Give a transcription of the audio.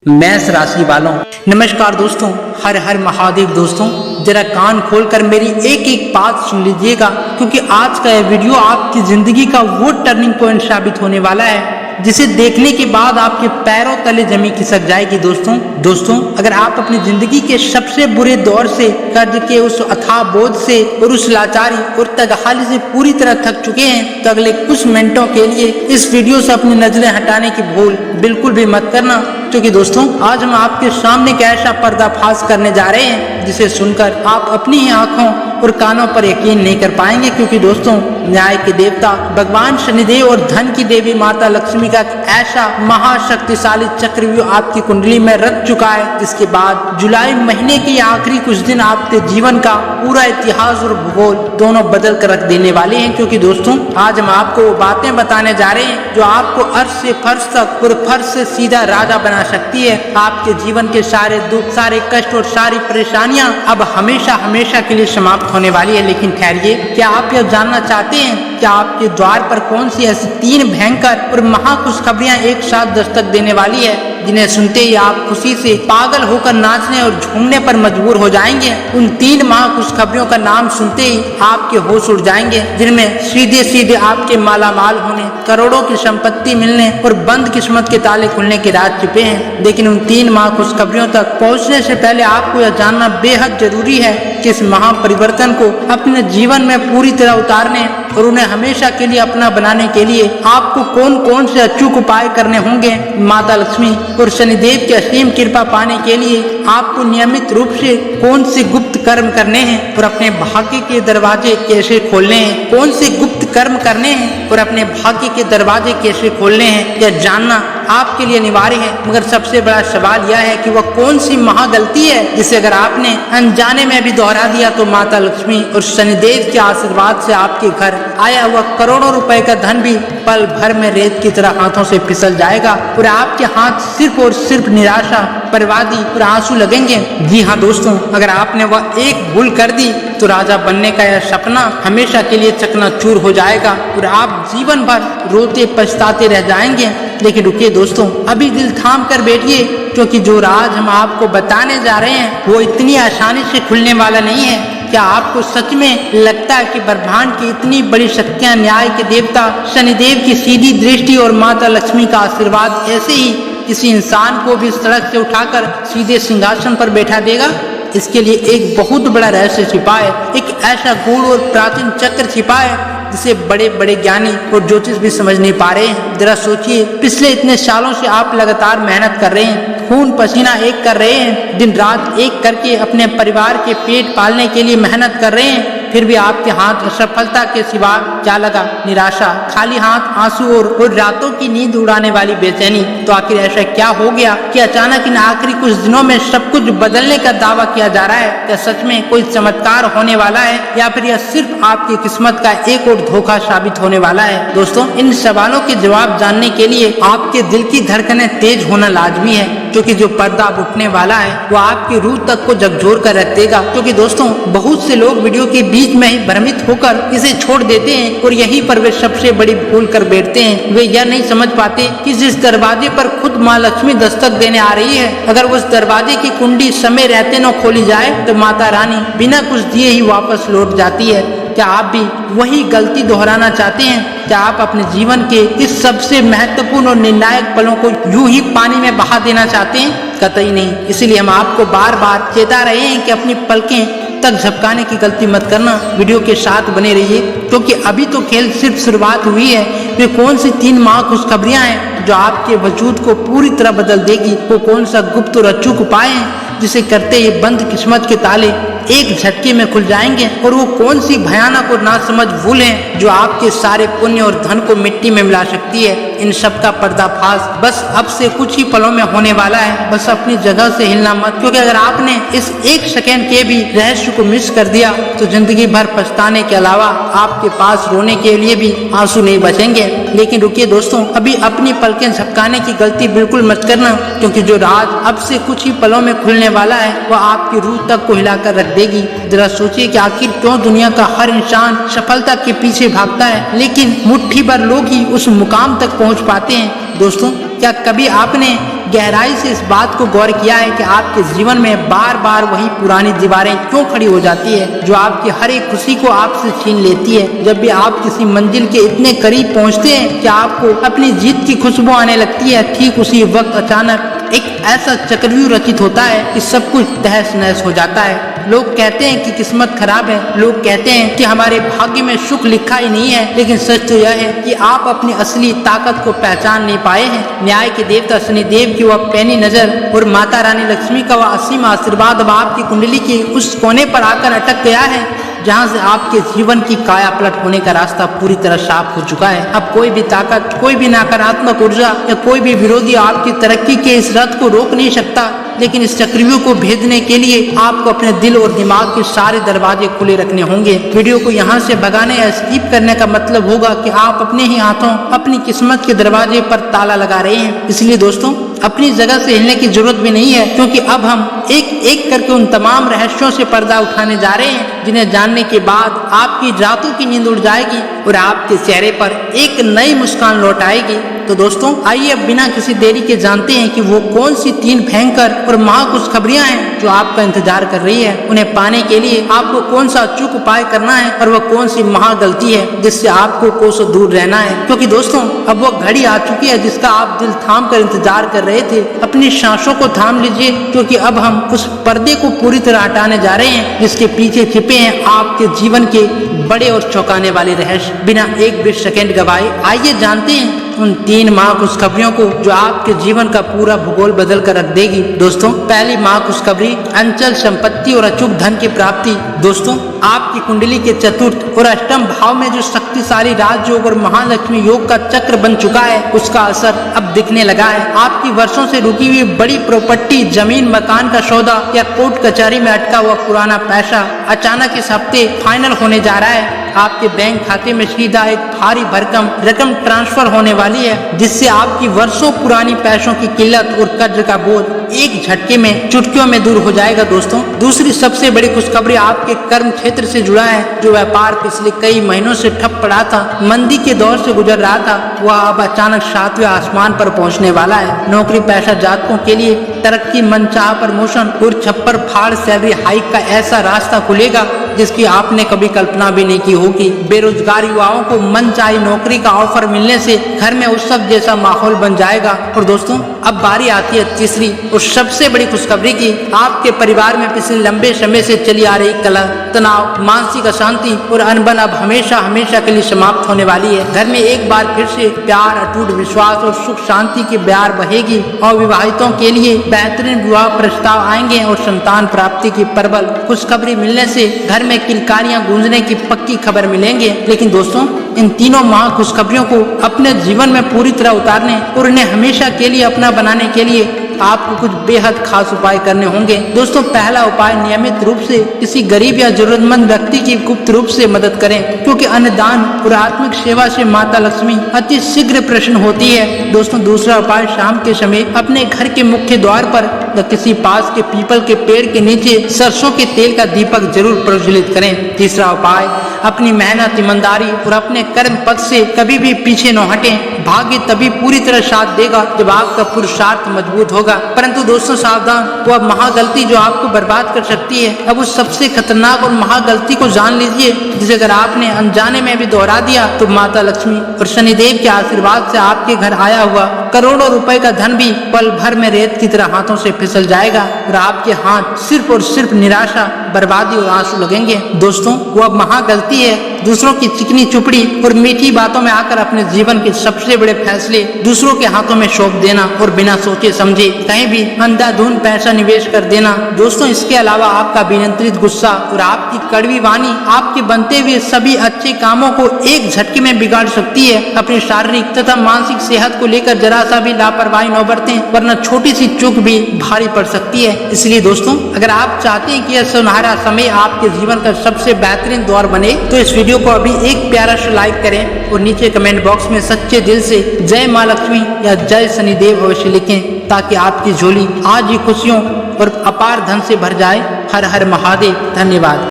मेष राशि वालों, नमस्कार दोस्तों। हर हर महादेव दोस्तों, जरा कान खोलकर मेरी एक एक बात सुन लीजिएगा, क्योंकि आज का यह वीडियो आपकी जिंदगी का वो टर्निंग पॉइंट साबित होने वाला है जिसे देखने के बाद आपके पैरों तले जमीन खिसक जाएगी। दोस्तों अगर आप अपनी जिंदगी के सबसे बुरे दौर से, कर्ज के उस अथाह बोझ से और उस लाचारी और तगहाली से पूरी तरह थक चुके हैं, तो अगले कुछ मिनटों के लिए इस वीडियो से अपनी नजरें हटाने की भूल बिल्कुल भी मत करना, क्योंकि दोस्तों आज हम आपके सामने एक ऐसा पर्दाफाश करने जा रहे हैं जिसे सुनकर आप अपनी ही आंखों और कानों पर यकीन नहीं कर पाएंगे। क्योंकि दोस्तों न्याय के देवता भगवान शनिदेव और धन की देवी माता लक्ष्मी का ऐसा महाशक्तिशाली चक्रव्यूह आपकी कुंडली में रच चुका है, जिसके बाद जुलाई महीने के आखिरी कुछ दिन आपके जीवन का पूरा इतिहास और भूगोल दोनों बदल कर रख देने वाले हैं। क्योंकि दोस्तों आज हम आपको वो बातें बताने जा रहे हैं जो आपको अर्श से फर्श तक और फर्श से सीधा राजा बना सकती है। आपके जीवन के सारे दुख, सारे कष्ट और सारी परेशानियां अब हमेशा हमेशा के लिए समाप्त होने वाली है। लेकिन ठहरिए, क्या आप यह जानना चाहते हैं कि आपके द्वार पर कौन सी ऐसी 3 भयंकर और महाखुशखबरियां एक साथ दस्तक देने वाली है, जिन्हें सुनते ही आप खुशी से पागल होकर नाचने और झूमने पर मजबूर हो जाएंगे। उन 3 महाखुशखबरियों का नाम सुनते ही आपके होश उड़ जाएंगे, जिनमें सीधे सीधे आपके मालामाल होने, करोड़ों की संपत्ति मिलने और बंद किस्मत के ताले खुलने के राज छिपे हैं। लेकिन उन 3 महाखुशखबरियों तक पहुंचने से पहले आपको यह जानना बेहद जरूरी है कि इस महापरिवर्तन को अपने जीवन में पूरी तरह उतारने और उन्हें हमेशा के लिए अपना बनाने के लिए आपको कौन कौन से अचूक उपाय करने होंगे। माता लक्ष्मी और शनिदेव की असीम कृपा पाने के लिए आपको नियमित रूप से कौन से गुप्त कर्म करने हैं और अपने भाग्य के दरवाजे कैसे खोलने हैं, कौन से गुप्त कर्म करने हैं और अपने भाग्य के दरवाजे कैसे खोलने हैं, यह जानना आपके लिए अनिवार्य है। मगर सबसे बड़ा सवाल यह है कि वह कौन सी महागलती है जिसे अगर आपने अनजाने में भी दोहरा दिया तो माता लक्ष्मी और शनिदेव के आशीर्वाद से आपके घर आया हुआ करोड़ों रुपए का धन भी पल भर में रेत की तरह हाथों से फिसल जाएगा और आपके हाथ सिर्फ और सिर्फ निराशा, बर्बादी और आंसू लगेंगे। जी हाँ दोस्तों, अगर आपने वह एक भूल कर दी तो राजा बनने का यह सपना हमेशा के लिए चकनाचूर हो जाएगा और आप जीवन भर रोते पछताते रह जाएंगे। लेकिन रुकिए दोस्तों, अभी दिल थाम कर बैठिए, क्योंकि जो राज हम आपको बताने जा रहे हैं वो इतनी आसानी से खुलने वाला नहीं है। क्या आपको सच में लगता है कि ब्रह्मांड की इतनी बड़ी शक्तियां, न्याय के देवता शनिदेव की सीधी दृष्टि और माता लक्ष्मी का आशीर्वाद ऐसे ही किसी इंसान को भी सड़क से उठाकर सीधे सिंहासन पर बैठा देगा? इसके लिए एक बहुत बड़ा रहस्य छिपा है, एक ऐसा गूढ़ और प्राचीन चक्र छिपा है जिसे बड़े बड़े ज्ञानी और ज्योतिष भी समझ नहीं पा रहे हैं। जरा सोचिए, पिछले इतने सालों से आप लगातार मेहनत कर रहे हैं, खून पसीना एक कर रहे हैं, दिन रात एक करके अपने परिवार के पेट पालने के लिए मेहनत कर रहे हैं, फिर भी आपके हाथ असफलता के सिवा क्या लगा? निराशा, खाली हाथ, आंसू और रातों की नींद उड़ाने वाली बेचैनी। तो आखिर ऐसा क्या हो गया कि अचानक इन आखिरी कुछ दिनों में सब कुछ बदलने का दावा किया जा रहा है? क्या सच में कोई चमत्कार होने वाला है या फिर यह सिर्फ आपकी किस्मत का एक और धोखा साबित होने वाला है? दोस्तों इन सवालों के जवाब जानने के लिए आपके दिल की धड़कनें तेज होना लाजमी है, क्योंकि जो पर्दा उठने वाला है वो आपकी रूह तक को झकझोर कर रख देगा। क्योंकि दोस्तों बहुत से लोग वीडियो के बीच में ही भ्रमित होकर इसे छोड़ देते हैं और यहीं पर वे सबसे बड़ी भूल कर बैठते हैं। वे यह नहीं समझ पाते कि जिस दरवाजे पर खुद माँ लक्ष्मी दस्तक देने आ रही है, अगर उस दरवाजे की कुंडी समय रहते न खोली जाए तो माता रानी बिना कुछ दिए ही वापस लौट जाती है। क्या आप भी वही गलती दोहराना चाहते हैं? क्या आप अपने जीवन के इस सबसे महत्वपूर्ण और निर्णायक पलों को यूं ही पानी में बहा देना चाहते हैं? कतई नहीं। इसलिए हम आपको बार बार चेता रहे हैं कि अपनी पलकें तक झपकाने की गलती मत करना। वीडियो के साथ बने रहिए, क्योंकि अभी तो खेल सिर्फ शुरुआत हुई है। वे कौन सी 3 महाखुशखबरियां हैं जो आपके वजूद को पूरी तरह बदल देगी? वो कौन सा गुप्त और अचूक उपाय है जिसे करते ही बंद किस्मत के ताले एक झटके में खुल जाएंगे? और वो कौन सी भयानक और नासमझ भूल है जो आपके सारे पुण्य और धन को मिट्टी में मिला सकती है? इन सब का पर्दाफाश बस अब से कुछ ही पलों में होने वाला है। बस अपनी जगह से हिलना मत, क्योंकि अगर आपने इस 1 सेकेंड के भी रहस्य को मिस कर दिया तो जिंदगी भर पछताने के अलावा आपके पास रोने के लिए भी आंसू नहीं बचेंगे। लेकिन रुकिए दोस्तों, अभी अपनी पलकें झपकाने की गलती बिल्कुल मत करना, क्योंकि जो राज अब से कुछ ही पलों में खुलने वाला है वह आपकी रूह तक को हिलाकर रख देगी। जरा सोचिए कि आखिर क्यों दुनिया का हर इंसान सफलता के पीछे भागता है, लेकिन मुट्ठी भर लोग ही उस मुकाम तक पहुंच पाते हैं। दोस्तों क्या कभी आपने गहराई से इस बात को गौर किया है कि आपके जीवन में बार बार वही पुरानी दीवारें क्यों खड़ी हो जाती है जो आपकी हर एक खुशी को आपसे छीन लेती है। जब भी आप किसी मंजिल के इतने करीब पहुंचते हैं कि आपको अपनी जीत की खुशबू आने लगती है, ठीक उसी वक्त अचानक एक ऐसा चक्रव्यूह रचित होता है कि सब कुछ तहस नहस हो जाता है। लोग कहते हैं कि किस्मत खराब है, लोग कहते हैं कि हमारे भाग्य में सुख लिखा ही नहीं है, लेकिन सच तो यह है कि आप अपनी असली ताकत को पहचान नहीं पाए हैं। न्याय के देवता शनिदेव की वह पैनी नजर और माता रानी लक्ष्मी का वह असीम आशीर्वाद अब आपकी कुंडली के उस कोने पर आकर अटक गया है जहां से आपके जीवन की काया पलट होने का रास्ता पूरी तरह साफ हो चुका है। अब कोई भी ताकत, कोई भी नकारात्मक ऊर्जा या कोई भी विरोधी आपकी तरक्की के इस रथ को रोक नहीं सकता। लेकिन इस चक्रव्यूह को भेदने के लिए आपको अपने दिल और दिमाग के सारे दरवाजे खुले रखने होंगे। वीडियो को यहाँ से भगाने या स्किप करने का मतलब होगा कि आप अपने ही हाथों अपनी किस्मत के दरवाजे पर ताला लगा रहे हैं। इसलिए दोस्तों, अपनी जगह से हिलने की जरूरत भी नहीं है, क्योंकि अब हम एक एक करके उन तमाम रहस्यों से पर्दा उठाने जा रहे हैं जिन्हें जानने के बाद आपकी रातों की नींद उड़ जाएगी और आपके चेहरे पर एक नई मुस्कान लौट आएगी। तो दोस्तों, आइए अब बिना किसी देरी के जानते हैं कि वो कौन सी 3 भयंकर और महाखुशखबरियां हैं जो आपका इंतजार कर रही है। उन्हें पाने के लिए आपको कौन सा अचूक उपाय करना है और वह कौन सी महागलती है जिससे आपको कोसों दूर रहना है। क्योंकि दोस्तों, अब वो घड़ी आ चुकी है जिसका आप दिल थाम कर इंतजार कर रहे थे। अपनी सांसों को थाम लीजिए, क्योंकि अब हम उस पर्दे को पूरी तरह हटाने जा रहे हैं जिसके पीछे छिपे हैं आपके जीवन के बड़े और चौंकाने वाले रहस्य। बिना एक भी सेकंड गवाए आइए जानते हैं उन 3 महाखुशखबरियों को जो आपके जीवन का पूरा भूगोल बदल कर रख देगी। दोस्तों, पहली महाखुशखबरी, अंचल संपत्ति और अचूक धन की प्राप्ति। दोस्तों, आपकी कुंडली के चतुर्थ और अष्टम भाव में जो शक्तिशाली राजयोग और महालक्ष्मी योग का चक्र बन चुका है, उसका असर अब दिखने लगा है। आपकी वर्षों से रुकी हुई बड़ी प्रॉपर्टी, जमीन मकान का सौदा या कोर्ट कचहरी में अटका हुआ पुराना पैसा अचानक इस हफ्ते फाइनल होने जा रहा है। आपके बैंक खाते में सीधा एक भारी भरकम रकम ट्रांसफर होने वाली है, जिससे आपकी वर्षों पुरानी पैसों की किल्लत और कर्ज का बोझ एक झटके में, चुटकियों में दूर हो जाएगा। दोस्तों, दूसरी सबसे बड़ी खुशखबरी आपके कर्म क्षेत्र से जुड़ा है। जो व्यापार पिछले कई महीनों से ठप पड़ा था, मंदी के दौर से गुजर रहा था, वह अब अचानक 7वें आसमान पर पहुंचने वाला है। नौकरी पेशा जातकों के लिए तरक्की, मनचाहा प्रमोशन और छप्पर फाड़ सैलरी हाइक का ऐसा रास्ता खुलेगा जिसकी आपने कभी कल्पना भी नहीं की होगी। बेरोजगार युवाओं को मनचाही नौकरी का ऑफर मिलने से घर में उत्सव जैसा माहौल बन जाएगा। और दोस्तों, अब बारी आती है तीसरी और सबसे बड़ी खुशखबरी की। आपके परिवार में पिछले लंबे समय से चली आ रही कलह, तनाव, मानसिक अशांति और अनबन अब हमेशा हमेशा के लिए समाप्त होने वाली है। घर में एक बार फिर से प्यार, अटूट विश्वास और सुख शांति की बयार बहेगी। अविवाहितों के लिए बेहतरीन विवाह प्रस्ताव आएंगे और संतान प्राप्ति की प्रबल खुशखबरी मिलने से घर में किलकारियां गूंजने की पक्की खबर मिलेंगे। लेकिन दोस्तों, इन तीनों महाखुशखबरियों को अपने जीवन में पूरी तरह उतारने और इन्हें हमेशा के लिए अपना बनाने के लिए आपको कुछ बेहद खास उपाय करने होंगे। दोस्तों, पहला उपाय, नियमित रूप से किसी गरीब या जरूरतमंद व्यक्ति की गुप्त रूप से मदद करें, क्योंकि अन्नदान और आत्मिक सेवा से माता लक्ष्मी अति शीघ्र प्रसन्न होती है। दोस्तों, दूसरा उपाय, शाम के समय अपने घर के मुख्य द्वार पर या किसी पास के पीपल के पेड़ के नीचे सरसों के तेल का दीपक जरूर प्रज्वलित करें। तीसरा उपाय, अपनी मेहनत, ईमानदारी और अपने कर्म पथ से कभी भी पीछे न हटें। भाग्य तभी पूरी तरह साथ देगा जब आपका पुरुषार्थ मजबूत होगा। परंतु दोस्तों, सावधान, वह महागलती जो आपको बर्बाद कर सकती है। अब उस सबसे खतरनाक और महागलती को जान लीजिए जिसे अगर आपने अनजाने में भी दोहरा दिया तो माता लक्ष्मी और शनिदेव के आशीर्वाद से आपके घर आया हुआ करोड़ों रुपए का धन भी पल भर में रेत की तरह हाथों से फिसल जाएगा और आपके हाथ सिर्फ और सिर्फ निराशा, बर्बादी और आंसू लगेंगे। दोस्तों, वह महागलती है दूसरों की चिकनी चुपड़ी और मीठी बातों में आकर अपने जीवन के सबसे बड़े फैसले दूसरों के हाथों में सौंप देना और बिना सोचे समझे कहीं भी अंधाधुंध पैसा निवेश कर देना। दोस्तों, इसके अलावा आपका विनियंत्रित गुस्सा और आपकी कड़वी वाणी आपके बनते हुए सभी अच्छे कामों को एक झटके में बिगाड़ सकती है। अपनी शारीरिक तथा मानसिक सेहत को लेकर जरा सा भी लापरवाही न बरतें, वरना छोटी सी चूक भी भारी पड़ सकती है। इसलिए दोस्तों, अगर आप चाहते हैं कि यह सुनहरा समय आपके जीवन का सबसे बेहतरीन दौर बने तो इस वीडियो को अभी एक प्यारा सा लाइक करें और नीचे कमेंट बॉक्स में सच्चे दिल से जय माँ लक्ष्मी या जय शनिदेव अवश्य लिखें, ताकि आपकी झोली आज ही खुशियों और अपार धन से भर जाए। हर हर महादेव। धन्यवाद।